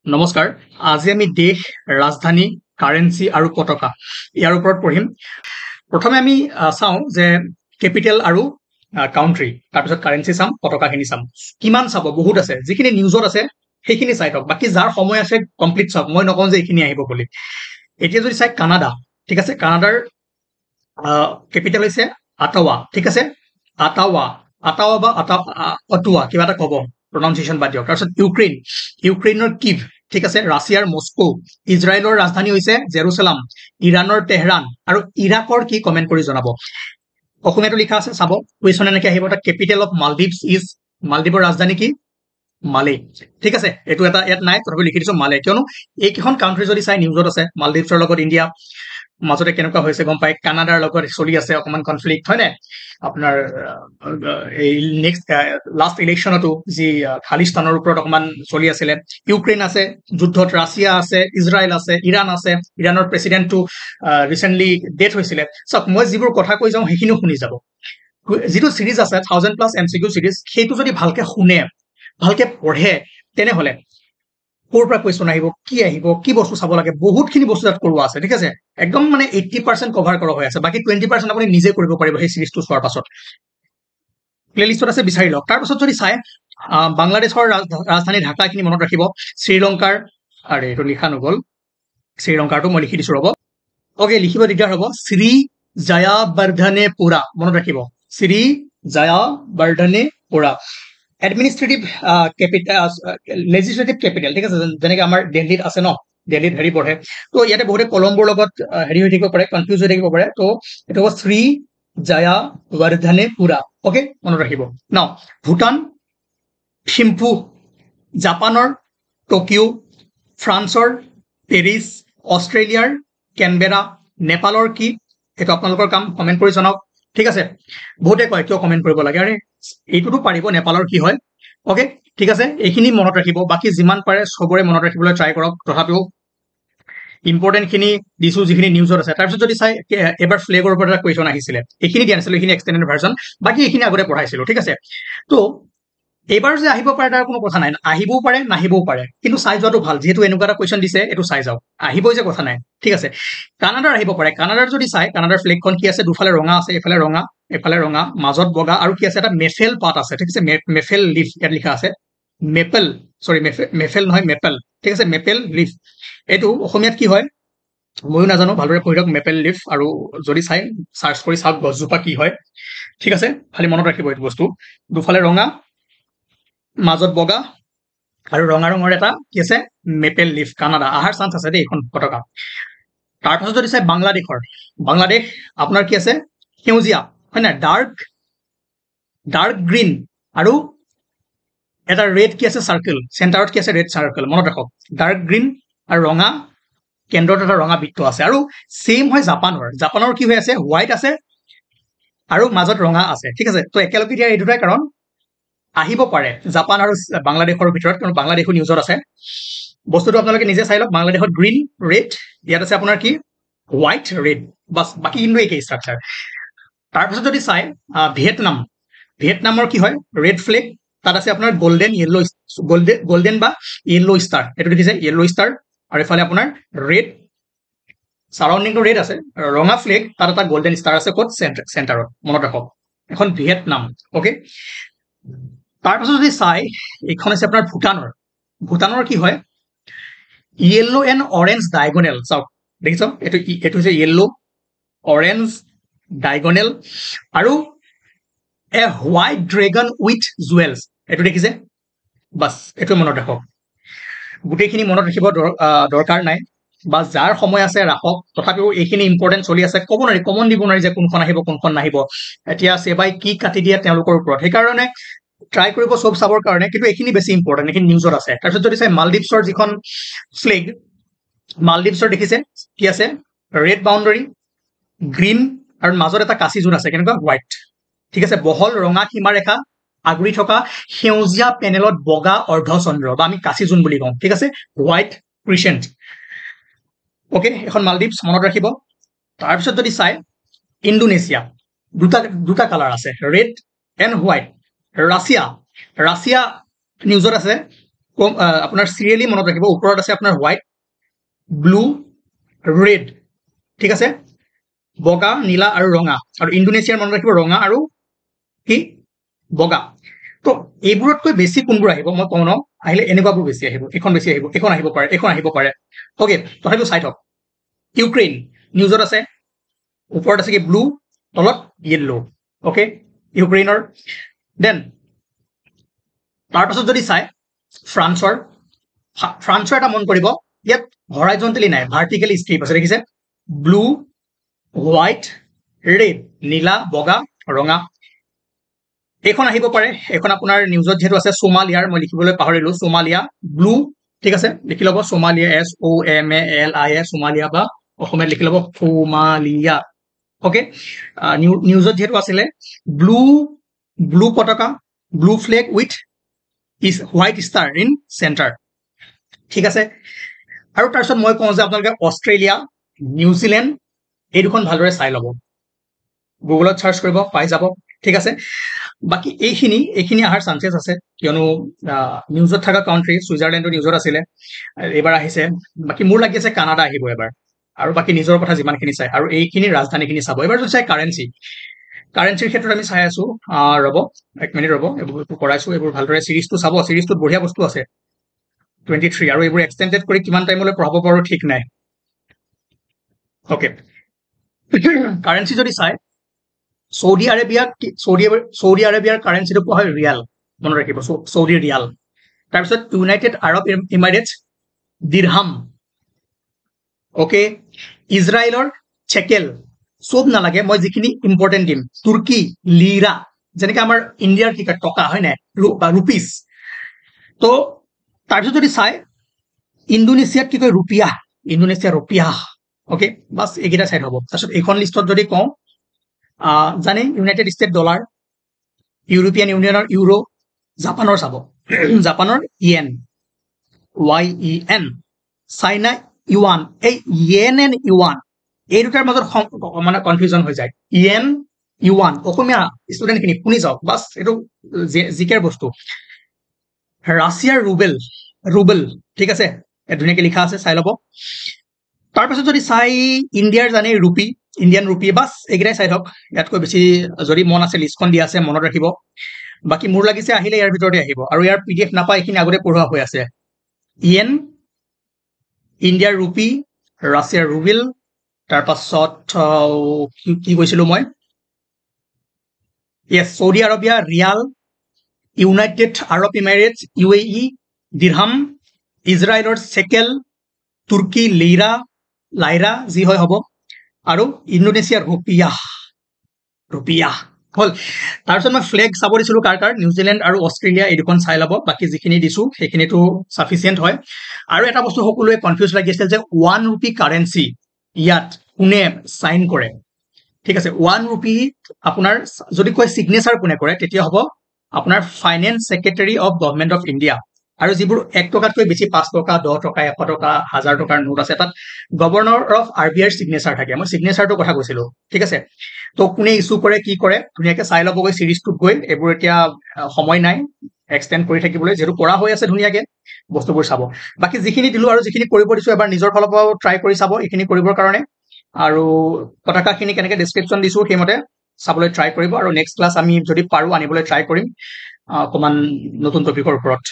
নমস্কাৰ আজি আমি দেশ ৰাজধানী কাৰেন্সি আৰু পতাকা ইয়াৰ ওপৰত পঢ়িম প্ৰথমে আমি চাওঁ যে ক্যাপিটেল আৰু কাউন্ট্ৰি তাৰপিছত কাৰেন্সি চাম পতাকাখিনি চাম কিমান চাব বহুত আছে যিখিনি নিউজত আছে সেইখিনি চাই থাকক বাকি যাৰ সময় আছে কমপ্লিট চাওক মই নকওঁ যে এইখিনি আহিব বুলি এতিয়া যদি চাই কানাডা ঠিক আছে কানাডাৰ ক্যাপিটেল হৈছে আটাৱা ঠিক আছে আটাৱা বা অটোৱা কিবা এটা ক'ব pronunciation বাদ দিয়ক তাৰপিছত ইউক্ৰেইনৰ কিভ ঠিক আছে ৰাছিয়াৰ মস্কো ইজৰাইলৰ ৰাজধানী হৈছে জেৰুসালাম ইৰাণৰ তেহৰান আৰু ইৰাকৰ কি কমেন্ট কৰি জনাব অসমীয়াটো লিখা আছে চাব কুৱেশ্যন এনেকৈ আহিব এটা ক্যাপিটেল অফ মালদ্বীপছ ইজ মালদ্বীপৰ ৰাজধানী কি মালে ঠিক আছে এটো এটা ইয়াত নাই তথাপি লিখি দিছো মালে কিয়নো এইকেইখন কাউন্ট্ৰি যদি চাই নিউজত আছে মালদ্বীপছৰ লগত ইণ্ডিয়া মাজতে কেনেকুৱা হৈছে গম পাই কানাডাৰ লগত চলি আছে অকমান কনফ্লিক্ট হয় না আপোনাৰ এই নেক্সট লাষ্ট ইলেকশনতো যি খালিস্তানৰ ওপৰত অকমান চলি আছিল ইউক্ৰেইন আছে যুদ্ধত ৰাছিয়া আছে ইজৰাইল আছে ইৰাণ আছে ইৰাণৰ প্ৰেসিডেন্টটো ৰিসেন্টলি ডেথ হৈছিল সব মই যিবোৰ কথা কৈ যাওঁ সেইখিনিও শুনি যাব যিটো সিৰিজ আছে 1000+ এমসিকিউ সিৰিজ সেইটো যদি ভালকে শুনে ভালকে পঢ়ে তেনে হলে কোৰ পৰা কোৱেশ্যন আহিব কি বস্তু চাব লাগে বহুতখিনি বস্তু তাত কৰোৱা আছে ঠিক আছে একদম মানে 80% কভাৰ কৰা হৈ আছে বাকি 20% আপুনি নিজে কৰিব পাৰিব সেই সিৰিজটো চোৱাৰ পাছত প্লেলিষ্টত আছে বিচাৰি লওক তাৰ পাছত যদি চাই বাংলাদেশৰ ৰাজধানী ঢাকাখিনি মনত ৰাখিব শ্ৰীলংকাৰ আৰে এটো লিখা নগল শ্ৰীলংকাৰটো মই লিখি দিছো ৰব ওকে লিখিব দিগদাৰ হ'ব শ্ৰী জয়াবৰ্ধনেপুৰা মনত ৰাখিব Sri Jayawardenepura administrative capital legislative capital ঠিক আছে যেনেকৈ আমাৰ দিল্লীত আছে ন দিল্লীত হেৰি পঢ়ে তো ইয়াতে বহুতে কলম্বোৰ লগত হেৰি হৈ থাকিব পাৰে কনফিউজ হৈ থাকিব পাৰে তো এটা হ'ব শ্ৰী জয়াবৰ্ধনেপুৰা ওকে মনত ৰাখিব নাও ভুটান থিম্পু জাপানৰ টকিঅ ফ্ৰান্সৰ পেৰিছ অষ্ট্ৰেলিয়াৰ কেনবেৰা নেপালৰ কি এটা আপোনালোকৰ কাম কমেন্ট কৰি জনাওক ঠিক আছে বহুতে কয় কিয় কমেন্ট কৰিব লাগে আৰে এইটোতো পাৰিব নেপালৰ কি হয় ওকে ঠিক আছে এইখিনি মনত ৰাখিব বাকি যিমান পাৰে সবৰে মনত ৰাখিবলৈ ট্ৰাই কৰক তথাপিও ইম্পৰ্টেন্ট খিনি দিছো যিখিনি নিউজত আছে তাৰপিছত যদি চাই এবাৰ ফ্লেগৰ ওপৰত এটা কুৱেশ্যন আহিছিল এইখিনি দিয়া নাছিল এইখিনি এক্সটেন্ডেড ভাৰ্জন বাকি এইখিনি আগতে পঢ়াইছিলো ঠিক আছে তো এবাৰ যে আহিব পাৰে তাৰ কোনো কথা নাই আহিবও পাৰে নাহিবও পাৰে কিন্তু চাই যোৱাটো ভাল যেহেতু এনেকুৱা এটা কুৱেশ্যন দিছে এটো চাই যাওক আহিবই যে কথা নাই ঠিক আছে কানাডাৰ আহিব পাৰে কানাডাৰ যদি চাই কানাডাৰ ফ্লেগখন কি আছে দুফালে ৰঙা আছে এফালে ৰঙা মাজত বগা আৰু কি আছে এটা মেফেল পাত আছে ঠিক আছে মেফেল লিফ ইয়াত লিখা আছে মেপল সৰি মেফেল নহয় মেপল ঠিক আছে মেপেল লিফ এটো অসমীয়াত কি হয় ময়ো নাজানো ভালদৰে পঢ়ি দিয়ক মেপেল লিফ আৰু যদি চাই সাৰ্চ কৰি চাওক গছজোপা কি হয় ঠিক আছে খালি মনত ৰাখিব এইটো বস্তু দুফালে ৰঙা মাজত বগা আৰু ৰঙা ৰঙৰ এটা কি আছে মেপেল লিফ কানাডা আহাৰ চান্স আছে দেই এখন পতাকা তাৰ পাছত যদি চাই বাংলাদেশ আপোনাৰ কি আছে সেউজীয়া হয় না ডাৰ্ক গ্ৰীন আৰু এটা ৰেড কি আছে সাৰ্কেল সেন্টাৰত কি আছে ৰেড সাৰ্কেল মনত ৰাখক ডাৰ্ক গ্ৰীন আৰু ৰঙা কেন্দ্ৰত এটা ৰঙা বৃত্ত আছে আৰু সেম হয় জাপানৰ কি হৈ আছে হোৱাইট আছে আৰু মাজত ৰঙা আছে ঠিক আছে তো একেলগে দিয়া এই দুটাই কাৰণ আহিব পাৰে জাপান আৰু বাংলাদেশৰ ভিতৰত কাৰণ বাংলাদেশো নিউজত আছে বস্তুটো আপোনালোকে নিজে চাই লওক বাংলাদেশত গ্ৰীন ৰেড ইয়াত আছে আপোনাৰ কি হোৱাইট ৰেড বাস বাকি কিন্তু একেই ষ্ট্ৰাকচাৰ তাৰপিছত যদি চাই ভিয়েটনামৰ কি হয় ৰেড ফ্লেগ তাত আছে আপোনাৰ গোল্ডেন বা য়েল্লো ষ্টাৰ এটো দেখিছে য়েল্লো ষ্টাৰ আৰু এফালে আপোনাৰ ৰেড সাৰাউন্ডিংটো ৰেড আছে ৰঙা ফ্লেগ তাত এটা গোল্ডেন ষ্টাৰ আছে ক'ত চেণ্টাৰত মনত ৰাখক এখন ভিয়েটনাম ওকে তাৰপিছত যদি চাই এইখন আছে আপোনাৰ ভুটানৰ কি হয় য়েল্লো এণ্ড অৰেঞ্জ ডায়গনেল চাওক দেখিছ এটো হৈছে য়েল্লো অৰেঞ্জ ডায়গনেল আৰু এ হোৱাইট ড্ৰেগন উইথ জুৱেলছ এটো দেখিছে বাস এটো মনত ৰাখক গোটেইখিনি মনত ৰাখিব দৰকাৰ নাই বা যাৰ সময় আছে ৰাখক তথাপিও এইখিনি ইম্পৰ্টেন্ট চলি আছে ক'ব নোৱাৰি কমন দিব নোৱাৰি যে কোনখন আহিব কোনখন নাহিব এতিয়া সেবাই কি কাটি দিয়ে তেওঁলোকৰ ওপৰত সেইকাৰণে ট্ৰাই কৰিব সব চাবৰ কাৰণে কিন্তু এইখিনি বেছি ইম্পৰ্টেন্ট এইখিনি নিউজত আছে তাৰপিছত যদি চাই মালদ্বীপছৰ যিখন ফ্লেগ মালদ্বীপছৰ দেখিছে কি আছে ৰেড বাউণ্ডাৰী গ্ৰীণ আৰু মাজত এটা কাঁচি জোন আছে কেনেকুৱা হোৱাইট ঠিক আছে বহল ৰঙা সীমাৰেখা আগুৰি থকা সেউজীয়া পেনেলত বগা অৰ্ধচন্দ্ৰ বা আমি কাঁচি জোন বুলি কওঁ ঠিক আছে হোৱাইট ক্ৰিসেন্ট ওকে এখন মালদ্বীপছ মনত ৰাখিব তাৰপিছত যদি চাই ইণ্ডোনেছিয়া দুটা কালাৰ আছে ৰেড এণ্ড হোৱাইট ৰাছিয়া নিউজত আছে আপোনাৰ চিৰিয়েলি মনত ৰাখিব ওপৰত আছে আপোনাৰ হোৱাইট ব্লু ৰেড ঠিক আছে বগা নীলা আৰু ৰঙা আৰু ইণ্ডোনেছিয়াৰ মনত ৰাখিব ৰঙা আৰু কি বগা তো এইবোৰতকৈ বেছি কোনবোৰ আহিব মই কওঁ ন আহিলে এনেকুৱাবোৰ বেছি আহিব এখন বেছি আহিব এখন আহিব পাৰে ওকে তথাপিও চাই থওক ইউক্ৰেইন নিউজত আছে ওপৰত আছে কি ব্লু তলত য়েল্লো ওকে ইউক্ৰেইনৰ দেন তাৰপাছত যদি চাই ফ্ৰান্সৰ এটা মন কৰিব ইয়াত হৰাইজন্টেলি নাই ভাৰ্টিকেলি স্ট্ৰিপ আছে দেখিছে ব্লু হোৱাইট ৰেড নীলা বগা ৰঙা এইখন আহিব পাৰে এখন আপোনাৰ নিউজত যেহেতু আছে সোমালিয়াৰ মই লিখিবলৈ পাহৰিলো সোমালিয়া ব্লু ঠিক আছে লিখি ল'ব সোমালিয়া SOMALIA সোমালিয়া বা অসমীয়াত লিখি ল'ব সোমালিয়া ওকে নিউজত যেহেতু আছিলে ব্লু পতাকা blue flag with white star in centre ঠিক আছে আৰু তাৰপিছত মই কওঁ যে আপোনালোকে অষ্ট্ৰেলিয়া নিউজিলেণ্ড এই দুখন ভালদৰে চাই ল'ব গুগলত চাৰ্চ কৰিব পাই যাব ঠিক আছে বাকি এইখিনি অহাৰ চান্সেছ আছে কিয়নো নিউজত থকা কাউন্ট্ৰি ছুইজাৰলেণ্ডৰ নিউজত আছিলে এবাৰ আহিছে বাকি মোৰ লাগি আছে কানাডা আহিব এবাৰ আৰু বাকি নিজৰ কথা যিমানখিনি চাই আৰু এইখিনি ৰাজধানীখিনি চাব এবাৰ যদি চাই কাৰেন্সিৰ ক্ষেত্ৰত আমি চাই আছো ৰ'ব এক মিনিট ৰ'ব এইবোৰ কৰাইছো এইবোৰ ভালদৰে সিৰিজটো চাব সিৰিজটোত বঢ়িয়া বস্তু আছে 23 আৰু এইবোৰ এক্সটেন্ডেড কৰি কিমান টাইমলৈ পঢ়াব পাৰো ঠিক নাই ওকে কাৰেন্সি যদি চাই সৌদি আৰবিয়াৰ কাৰেন্সিটো কোৱা হয় ৰিয়াল মনত ৰাখিব সৌদি ৰিয়াল তাৰপিছত United Arab Emirates dirham okay ইজৰাইলৰ চেকেল সব নালাগে মই যিখিনি ইম্পৰ্টেণ্ট দিম তুৰ্কী লিৰা যেনেকৈ আমাৰ ইণ্ডিয়াৰ কি কয় টকা হয় নাই ৰুপিজ তো তাৰপিছত যদি চাই ইণ্ডোনেছিয়াত কি কয় ৰুপিয়া ওকে বাছ এইকেইটা চাইড হ'ব তাৰপিছত এইখন লিষ্টত যদি কওঁ জানে ইউনাইটেড ষ্টেট ডলাৰ ইউৰোপিয়ান ইউনিয়নৰ ইউৰো জাপানৰ চাব জাপানৰ ইয়েন YEN চাইনা ইউৱান এই য়েন এণ্ড ইউৱান এই দুটাৰ মাজত মানে কনফিউজন হৈ যায় ইয়েন ইউৱান অসমীয়া ষ্টুডেণ্টখিনি শুনি যাওক বাছ এইটো জিকেৰ বস্তু ৰাছিয়াৰ ৰুবেল ঠিক আছে ধুনীয়াকৈ লিখা আছে চাই ল'ব তাৰপাছত যদি চাই ইণ্ডিয়াৰ জানে ইণ্ডিয়ান ৰুপি বাছ এইকেইটাই চাই থওক ইয়াতকৈ বেছি যদি মন আছে লিষ্টখন দিয়া আছে মনত ৰাখিব বাকী মোৰ লাগিছে আহিলে ইয়াৰ ভিতৰতে আহিব আৰু ইয়াৰ PDF নাপায় এইখিনি আগতে পঢ়োৱা হৈ আছে ইয়েন ইণ্ডিয়াৰ ৰুপি ৰাছিয়াৰ ৰুবেল তাৰপাছত কি কৈছিলো মই Saudi Arabia real United Arab Emirates UAE dirham ইজৰাইলৰ চেকেল তুৰ্কী লাইৰা যি হয় হ'ব আৰু ইণ্ডোনেছিয়াৰ ৰুপিয়া হল তাৰপিছত মই ফ্লেগ চাব দিছিলো কাৰ নিউজিলেণ্ড আৰু অষ্ট্ৰেলিয়া এই দুখন চাই ল'ব বাকী যিখিনি দিছো সেইখিনিতো সাফিচিয়েণ্ট হয় আৰু এটা বস্তু সকলোৱে কনফিউজ লাগি আছিল যে 1 ৰুপি কাৰেন্সি ইয়াত কোনে সাইন কৰে ঠিক আছে 1 ৰুপি আপোনাৰ যদি কয় সিগনেচাৰ কোনে কৰে তেতিয়া হ'ব আপোনাৰ finance secretary of government of India আৰু যিবোৰ 1 টকাতকৈ বেছি 5 টকা 10 টকা 100 টকা 1000 টকাৰ নোট আছে তাত গভৰ্ণৰ অফ RBIৰ সিগনেচাৰ থাকে মই সিগনেচাৰটোৰ কথা কৈছিলো ঠিক আছে তো কোনে ইস্যু কৰে কি কৰে ধুনীয়াকৈ চাই ল'বগৈ সিৰিজটোত গৈ এইবোৰ এতিয়া সময় নাই এক্সটেন্ড কৰি থাকিবলৈ যেটো কৰা হৈ আছে ধুনীয়াকৈ বস্তুবোৰ চাব বাকি যিখিনি দিলো আৰু যিখিনি কৰিব দিছো এবাৰ নিজৰ ফালৰ পৰা ট্ৰাই কৰি চাব এইখিনি কৰিবৰ কাৰণে আৰু পতাকাখিনি কেনেকৈ ডেসক্ৰিপচন দিছো সেইমতে চাবলৈ ট্ৰাই কৰিব আৰু নেক্সট ক্লাছ আমি যদি পাৰো আনিবলৈ ট্ৰাই কৰিম অকমান নতুন টপিকৰ ওপৰত